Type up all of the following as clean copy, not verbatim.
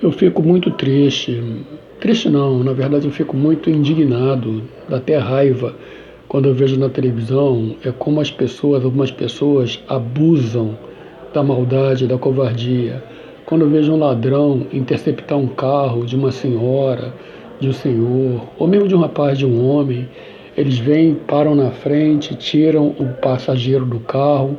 Eu fico muito triste. Triste não, na verdade eu fico muito indignado, dá até raiva quando eu vejo na televisão como algumas pessoas abusam da maldade, da covardia. Quando eu vejo um ladrão interceptar um carro de uma senhora, de um senhor, ou mesmo de um rapaz, de um homem, eles vêm, param na frente, tiram o passageiro do carro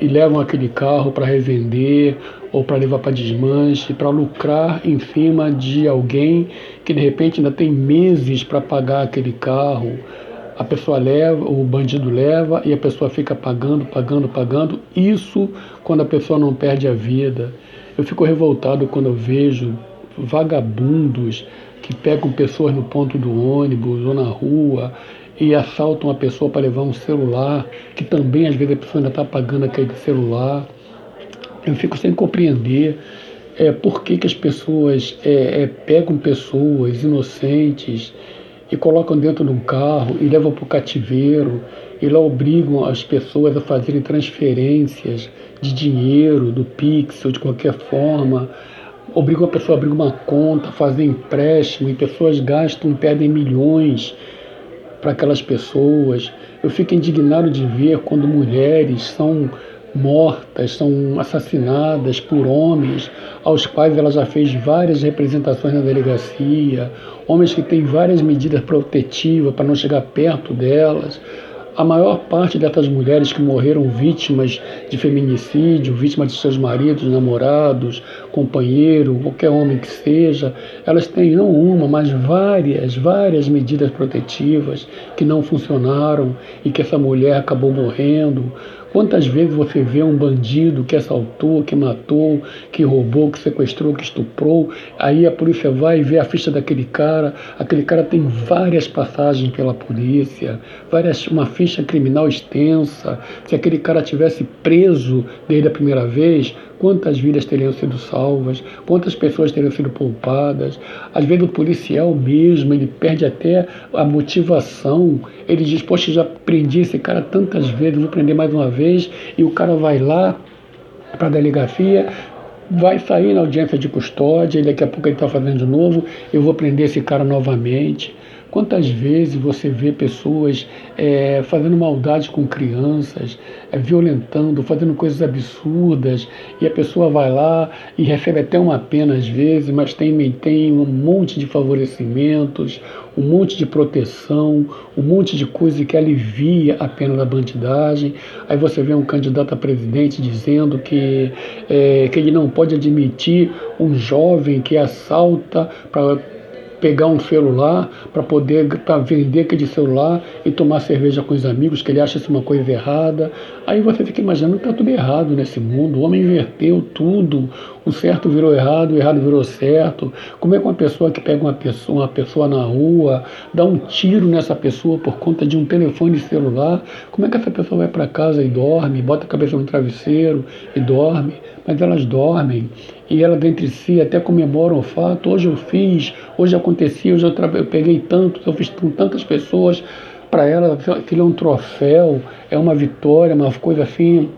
e levam aquele carro para revender ou para levar para desmanche, para lucrar em cima de alguém que de repente ainda tem meses para pagar aquele carro. A pessoa leva, o bandido leva e a pessoa fica pagando, pagando, pagando. Isso quando a pessoa não perde a vida. Eu fico revoltado quando eu vejo vagabundos que pegam pessoas no ponto do ônibus ou na rua e assaltam a pessoa para levar um celular, que também às vezes a pessoa ainda está pagando aquele celular. Eu fico sem compreender por que as pessoas pegam pessoas inocentes e colocam dentro de um carro e levam para o cativeiro e lá obrigam as pessoas a fazerem transferências de dinheiro, do Pix ou de qualquer forma, obrigam a pessoa a abrir uma conta, fazer empréstimo e pessoas gastam, perdem milhões para aquelas pessoas. Eu fico indignado de ver quando mulheres são mortas, são assassinadas por homens aos quais ela já fez várias representações na delegacia, homens que têm várias medidas protetivas para não chegar perto delas. A maior parte dessas mulheres que morreram vítimas de feminicídio, vítimas de seus maridos, namorados, companheiro, qualquer homem que seja, elas têm não uma, mas várias medidas protetivas que não funcionaram e que essa mulher acabou morrendo. Quantas vezes você vê um bandido que assaltou, que matou, que roubou, que sequestrou, que estuprou, aí a polícia vai e vê a ficha daquele cara, aquele cara tem várias passagens pela polícia, uma ficha criminal extensa. Se aquele cara tivesse preso desde a primeira vez, quantas vidas teriam sido salvas, quantas pessoas teriam sido poupadas. Às vezes o policial mesmo, ele perde até a motivação, ele diz, poxa, já prendi esse cara tantas vezes, vou prender mais uma vez, e o cara vai lá para a delegacia, vai sair na audiência de custódia, e daqui a pouco ele está fazendo de novo, eu vou prender esse cara novamente. Quantas vezes você vê pessoas fazendo maldade com crianças, violentando, fazendo coisas absurdas, e a pessoa vai lá e recebe até uma pena às vezes, mas tem um monte de favorecimentos, um monte de proteção, um monte de coisa que alivia a pena da bandidagem. Aí você vê um candidato a presidente dizendo que ele não pode admitir um jovem que assalta para pegar um celular para vender aquele celular e tomar cerveja com os amigos, que ele acha isso uma coisa errada. Aí você fica imaginando que está tudo errado nesse mundo, o homem inverteu tudo, o certo virou errado, o errado virou certo. Como é que uma pessoa que pega uma pessoa na rua, dá um tiro nessa pessoa por conta de um telefone celular, como é que essa pessoa vai para casa e dorme, bota a cabeça no travesseiro e dorme? Mas elas dormem e elas entre si até comemoram o fato, hoje eu fiz, hoje acontecia, hoje eu peguei tanto, eu fiz com tantas pessoas. Para elas aquilo é um troféu, é uma vitória, uma coisa assim.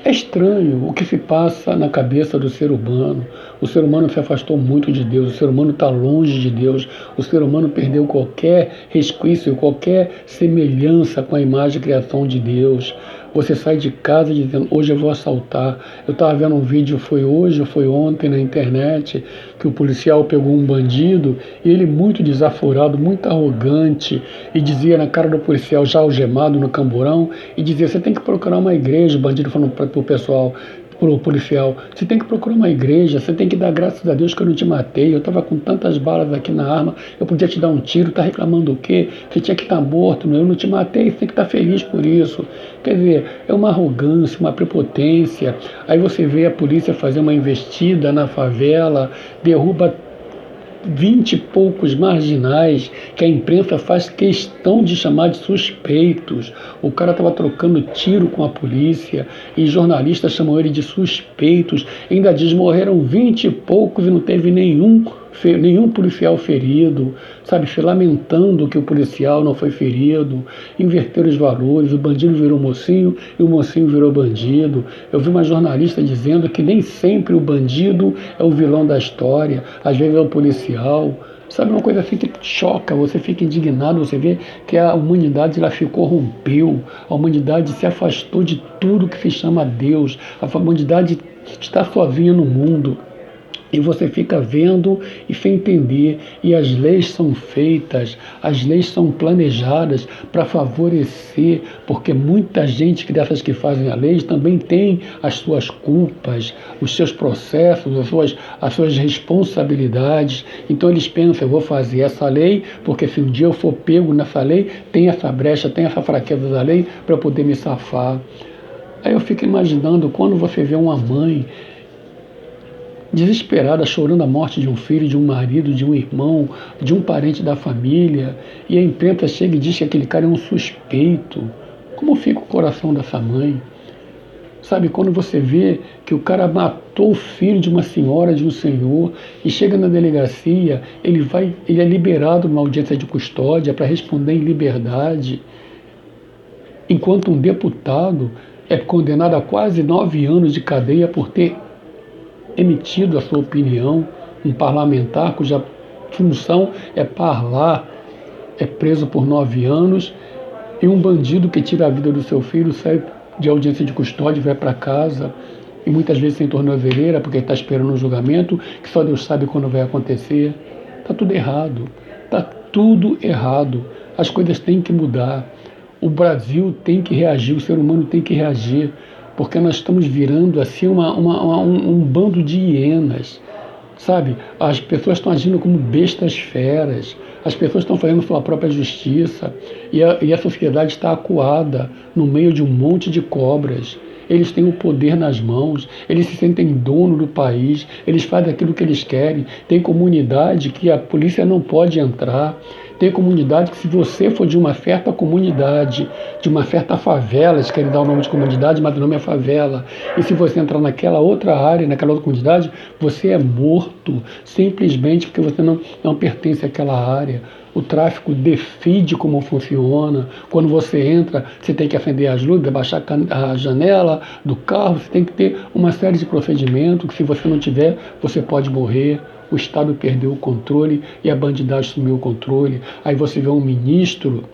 É estranho o que se passa na cabeça do ser humano. O ser humano se afastou muito de Deus, o ser humano está longe de Deus, o ser humano perdeu qualquer resquício, qualquer semelhança com a imagem e criação de Deus. Você sai de casa dizendo, hoje eu vou assaltar. Eu estava vendo um vídeo, foi hoje ou foi ontem na internet, que o policial pegou um bandido e ele muito desaforado, muito arrogante, e dizia na cara do policial, já algemado no camburão, e dizia, você tem que procurar uma igreja, o bandido falando para o pessoal, pro policial, você tem que procurar uma igreja, você tem que dar graças a Deus que eu não te matei, eu estava com tantas balas aqui na arma, eu podia te dar um tiro, tá reclamando o quê? Você tinha que estar morto, eu não te matei, você tem que estar feliz por isso. Quer dizer, é uma arrogância, uma prepotência. Aí você vê a polícia fazer uma investida na favela, derruba 20 e poucos marginais que a imprensa faz questão de chamar de suspeitos. O cara estava trocando tiro com a polícia e jornalistas chamam ele de suspeitos. Ainda diz, morreram 20 e poucos e não teve nenhum nenhum policial ferido, sabe, se lamentando que o policial não foi ferido, inverter os valores, o bandido virou mocinho e o mocinho virou bandido. Eu vi uma jornalista dizendo que nem sempre o bandido é o vilão da história, às vezes é o policial. Sabe, uma coisa assim que choca, você fica indignado, você vê que a humanidade ela se corrompeu, a humanidade se afastou de tudo que se chama Deus, a humanidade está sozinha no mundo. E você fica vendo e sem entender. E as leis são feitas, as leis são planejadas para favorecer, porque muita gente que dessas que fazem a lei também tem as suas culpas, os seus processos, as suas responsabilidades. Então eles pensam, eu vou fazer essa lei, porque se um dia eu for pego nessa lei, tem essa brecha, tem essa fraqueza da lei para poder me safar. Aí eu fico imaginando quando você vê uma mãe desesperada, chorando a morte de um filho, de um marido, de um irmão, de um parente da família, e a imprensa chega e diz que aquele cara é um suspeito. Como fica o coração dessa mãe? Sabe, quando você vê que o cara matou o filho de uma senhora, de um senhor, e chega na delegacia, ele é liberado numa audiência de custódia para responder em liberdade, enquanto um deputado é condenado a quase 9 anos de cadeia por ter emitido a sua opinião. Um parlamentar cuja função é parlar, é preso por 9 anos, e um bandido que tira a vida do seu filho sai de audiência de custódia e vai para casa, e muitas vezes sem tornozeleira, porque está esperando um julgamento que só Deus sabe quando vai acontecer. Está tudo errado, está tudo errado. As coisas têm que mudar. O Brasil tem que reagir, o ser humano tem que reagir, porque nós estamos virando assim um bando de hienas, sabe? As pessoas estão agindo como bestas feras, as pessoas estão fazendo sua própria justiça, e a sociedade está acuada no meio de um monte de cobras. Eles têm o poder nas mãos, eles se sentem dono do país, eles fazem aquilo que eles querem. Tem comunidade que a polícia não pode entrar. Tem comunidade que, se você for de uma certa comunidade, de uma certa favela, eles querem dar o nome de comunidade, mas o nome é favela, e se você entrar naquela outra área, naquela outra comunidade, você é morto, simplesmente porque você não pertence àquela área. O tráfico decide como funciona. Quando você entra, você tem que acender as luzes, abaixar a janela do carro, você tem que ter uma série de procedimentos que, se você não tiver, você pode morrer. O Estado perdeu o controle e a bandidagem assumiu o controle. Aí você vê um ministro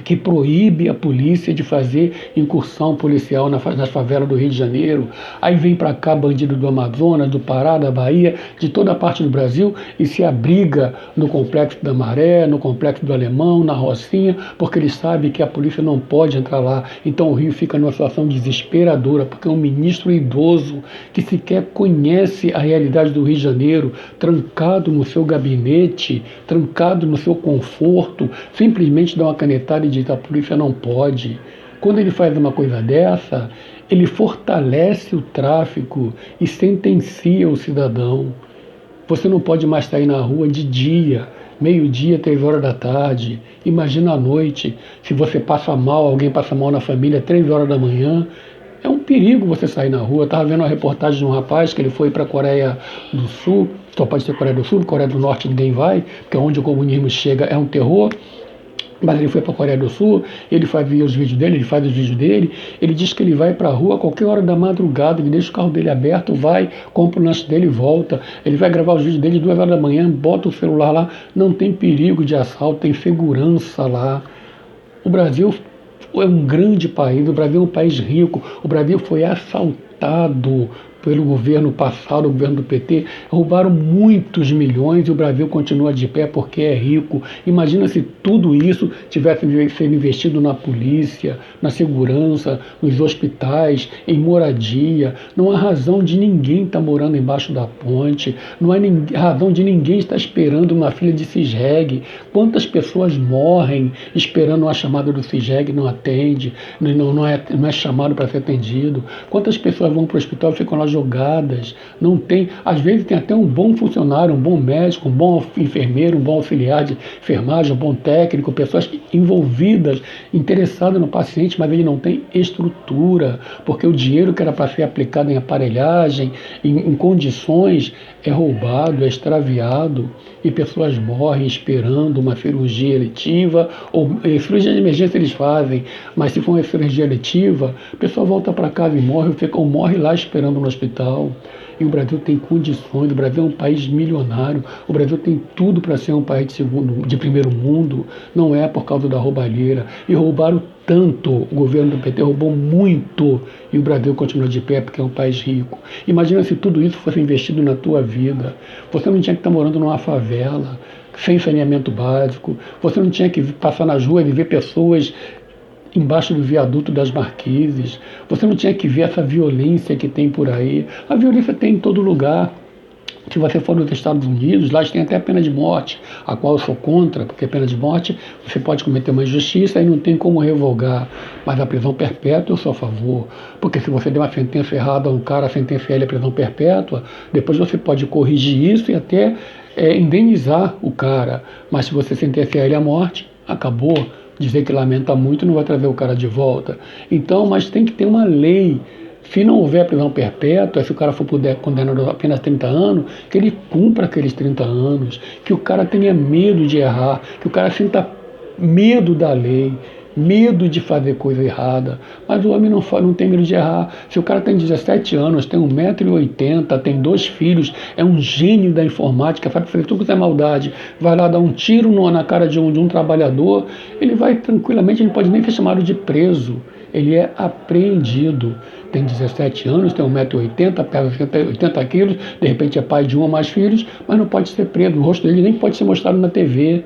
que proíbe a polícia de fazer incursão policial nas favelas do Rio de Janeiro. Aí vem para cá bandido do Amazonas, do Pará, da Bahia, de toda a parte do Brasil, e se abriga no Complexo da Maré, no Complexo do Alemão, na Rocinha, porque eles sabem que a polícia não pode entrar lá. Então o Rio fica numa situação desesperadora, porque é um ministro idoso que sequer conhece a realidade do Rio de Janeiro, trancado no seu gabinete, trancado no seu conforto, simplesmente dá uma canetada e diz: a polícia não pode. Quando ele faz uma coisa dessa, ele fortalece o tráfico e sentencia o cidadão. Você não pode mais sair na rua de dia, meio-dia, 3 horas da tarde. Imagina à noite, se você passa mal, alguém passa mal na família, 3 horas da manhã. É um perigo você sair na rua. Eu estava vendo uma reportagem de um rapaz que ele foi para a Coreia do Sul, só pode ser Coreia do Sul, Coreia do Norte ninguém vai, porque onde o comunismo chega é um terror. Mas ele foi para a Coreia do Sul, ele fazia os vídeos dele, ele faz os vídeos dele, ele diz que ele vai para a rua a qualquer hora da madrugada, ele deixa o carro dele aberto, vai, compra o lanche dele e volta. Ele vai gravar os vídeos dele 2 horas da manhã, bota o celular lá, não tem perigo de assalto, tem segurança lá. O Brasil é um grande país, o Brasil é um país rico, o Brasil foi assaltado pelo governo passado, o governo do PT, roubaram muitos milhões e o Brasil continua de pé porque é rico. Imagina se tudo isso tivesse sido investido na polícia, na segurança, nos hospitais, em moradia. Não há razão de ninguém estar morando embaixo da ponte, não há razão de ninguém estar esperando uma fila de CISREG. Quantas pessoas morrem esperando uma chamada do CISREG e não atende, não é chamado para ser atendido? Quantas pessoas vão para o hospital e ficam lá jogadas, não tem, às vezes tem até um bom funcionário, um bom médico, um bom enfermeiro, um bom auxiliar de enfermagem, um bom técnico, pessoas envolvidas, interessadas no paciente, mas ele não tem estrutura, porque o dinheiro que era para ser aplicado em aparelhagem, em condições, é roubado, é extraviado, e pessoas morrem esperando uma cirurgia eletiva, ou cirurgia de emergência eles fazem, mas se for uma cirurgia eletiva, a pessoa volta para casa e morre, ou morre lá esperando no hospital. E o Brasil tem condições, o Brasil é um país milionário, o Brasil tem tudo para ser um país de primeiro mundo, não é por causa da roubalheira. E roubaram tanto, o governo do PT roubou muito, e o Brasil continua de pé porque é um país rico. Imagina se tudo isso fosse investido na tua vida. Você não tinha que estar morando numa favela, sem saneamento básico, você não tinha que passar nas ruas e ver pessoas embaixo do viaduto das Marquises, você não tinha que ver essa violência que tem por aí. A violência tem em todo lugar. Se você for nos Estados Unidos, lá tem até a pena de morte, a qual eu sou contra, porque a pena de morte você pode cometer uma injustiça e não tem como revogar. Mas a prisão perpétua eu sou a favor, porque se você der uma sentença errada a um cara, a sentença ele é prisão perpétua, depois você pode corrigir isso e até indenizar o cara. Mas se você sentenciar ele à morte, acabou. Dizer que lamenta muito não vai trazer o cara de volta. Então, mas tem que ter uma lei. Se não houver prisão perpétua, se o cara for condenado a apenas 30 anos, que ele cumpra aqueles 30 anos, que o cara tenha medo de errar, que o cara sinta medo da lei, medo de fazer coisa errada. Mas o homem não tem medo de errar. Se o cara tem 17 anos, tem 1,80 m, tem 2 filhos, é um gênio da informática, sabe fazer tudo que é maldade, vai lá dar um tiro na cara de um trabalhador, ele vai tranquilamente, ele pode nem ser chamado de preso, ele é apreendido. Tem 17 anos, tem 1,80 m, pesa 80 quilos, de repente é pai de um ou mais filhos, mas não pode ser preso, o rosto dele nem pode ser mostrado na TV.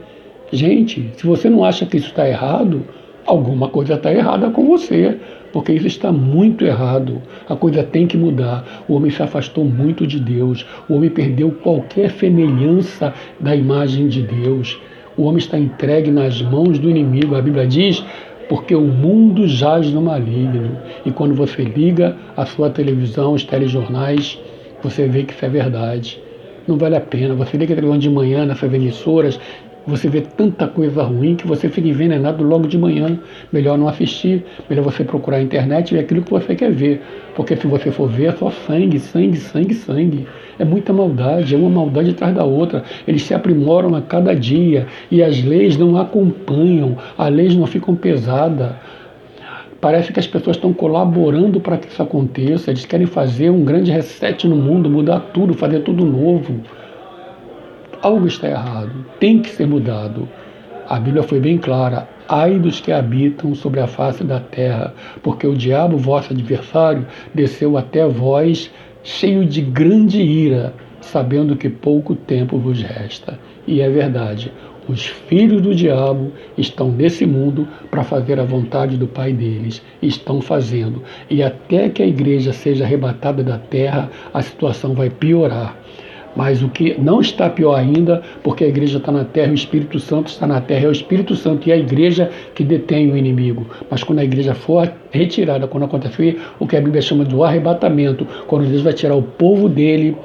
Gente, se você não acha que isso está errado, alguma coisa está errada com você, porque isso está muito errado. A coisa tem que mudar. O homem se afastou muito de Deus. O homem perdeu qualquer semelhança da imagem de Deus. O homem está entregue nas mãos do inimigo. A Bíblia diz, porque o mundo jaz no maligno. E quando você liga a sua televisão, os telejornais, você vê que isso é verdade. Não vale a pena. Você liga a televisão de manhã nessas emissoras, você vê tanta coisa ruim que você fica envenenado logo de manhã. Melhor não assistir, melhor você procurar na internet e ver aquilo que você quer ver. Porque se você for ver, é só sangue, sangue, sangue, sangue. É muita maldade, é uma maldade atrás da outra. Eles se aprimoram a cada dia e as leis não acompanham, as leis não ficam pesadas. Parece que as pessoas estão colaborando para que isso aconteça. Eles querem fazer um grande reset no mundo, mudar tudo, fazer tudo novo. Algo está errado, tem que ser mudado. A Bíblia foi bem clara: ai dos que habitam sobre a face da terra, porque o diabo, vosso adversário, desceu até vós, cheio de grande ira, sabendo que pouco tempo vos resta. E é verdade, os filhos do diabo estão nesse mundo para fazer a vontade do Pai deles, estão fazendo. E até que a igreja seja arrebatada da terra, a situação vai piorar. Mas o que não está pior ainda, porque a igreja está na terra, o Espírito Santo está na terra, é o Espírito Santo e a igreja que detém o inimigo. Mas quando a igreja for retirada, quando acontecer o que a Bíblia chama do arrebatamento, quando Deus vai tirar o povo dele,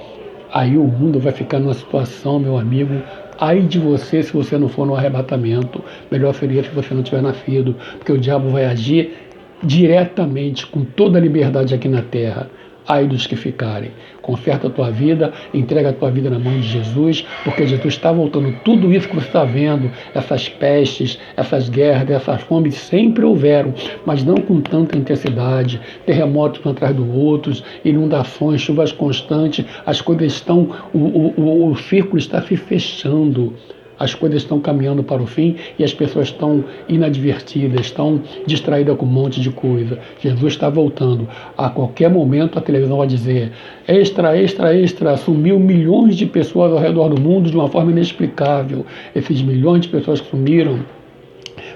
aí o mundo vai ficar numa situação, meu amigo, ai de você se você não for no arrebatamento. Melhor seria se você não tiver nascido, porque o diabo vai agir diretamente, com toda a liberdade aqui na terra. Ai dos que ficarem. Conserta a tua vida, entrega a tua vida na mão de Jesus, porque Jesus está voltando. Tudo isso que você está vendo, essas pestes, essas guerras, essas fomes, sempre houveram, mas não com tanta intensidade. Terremotos um atrás do outros, inundações, chuvas constantes, as coisas estão, o círculo está se fechando. As coisas estão caminhando para o fim e as pessoas estão inadvertidas, estão distraídas com um monte de coisa. Jesus está voltando. A qualquer momento a televisão vai dizer: extra, extra, extra, sumiu milhões de pessoas ao redor do mundo de uma forma inexplicável. Esses milhões de pessoas que sumiram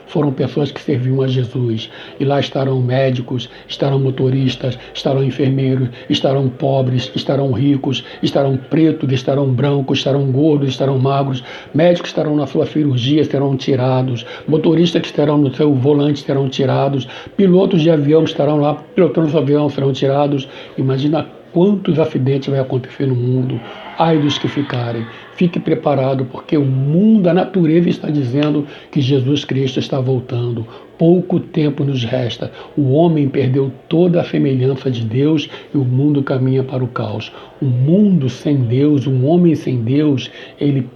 foram pessoas que serviam a Jesus. E lá estarão médicos, estarão motoristas, estarão enfermeiros, estarão pobres, estarão ricos, estarão pretos, estarão brancos, estarão gordos, estarão magros. Médicos estarão na sua cirurgia, serão tirados. Motoristas que estarão no seu volante serão tirados. Pilotos de avião que estarão lá pilotando o seu avião serão tirados. Imagina quantos acidentes vai acontecer no mundo, ai dos que ficarem. Fique preparado, porque o mundo, a natureza está dizendo que Jesus Cristo está voltando. Pouco tempo nos resta. O homem perdeu toda a semelhança de Deus e o mundo caminha para o caos. Um mundo sem Deus, um homem sem Deus, ele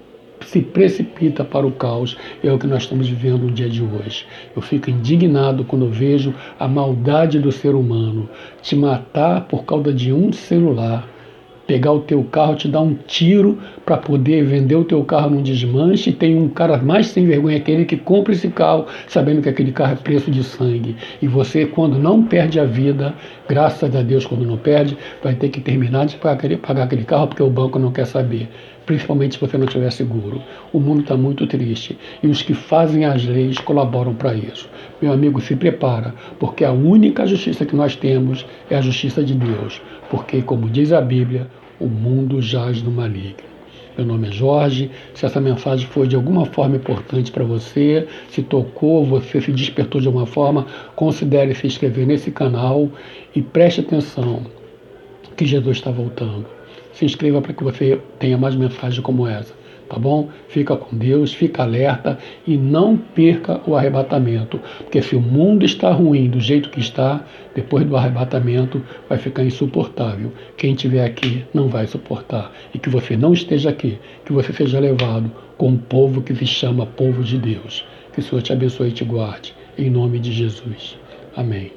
se precipita para o caos. É o que nós estamos vivendo no dia de hoje. Eu fico indignado quando vejo a maldade do ser humano. Te matar por causa de um celular, pegar o teu carro, te dar um tiro para poder vender o teu carro num desmanche. Tem um cara mais sem vergonha que ele que compra esse carro sabendo que aquele carro é preço de sangue. E você, quando não perde a vida, graças a Deus, quando não perde, vai ter que terminar de pagar aquele carro porque o banco não quer saber. Principalmente se você não estiver seguro. O mundo está muito triste e os que fazem as leis colaboram para isso. Meu amigo, se prepara, porque a única justiça que nós temos é a justiça de Deus. Porque, como diz a Bíblia, o mundo jaz no maligno. Meu nome é Jorge. Se essa mensagem foi de alguma forma importante para você, se tocou, você se despertou de alguma forma, considere se inscrever nesse canal e preste atenção que Jesus está voltando. Se inscreva para que você tenha mais mensagens como essa, tá bom? Fica com Deus, fica alerta e não perca o arrebatamento, porque se o mundo está ruim do jeito que está, depois do arrebatamento vai ficar insuportável. Quem estiver aqui não vai suportar. E que você não esteja aqui, que você seja levado com o povo que se chama povo de Deus. Que o Senhor te abençoe e te guarde, em nome de Jesus. Amém.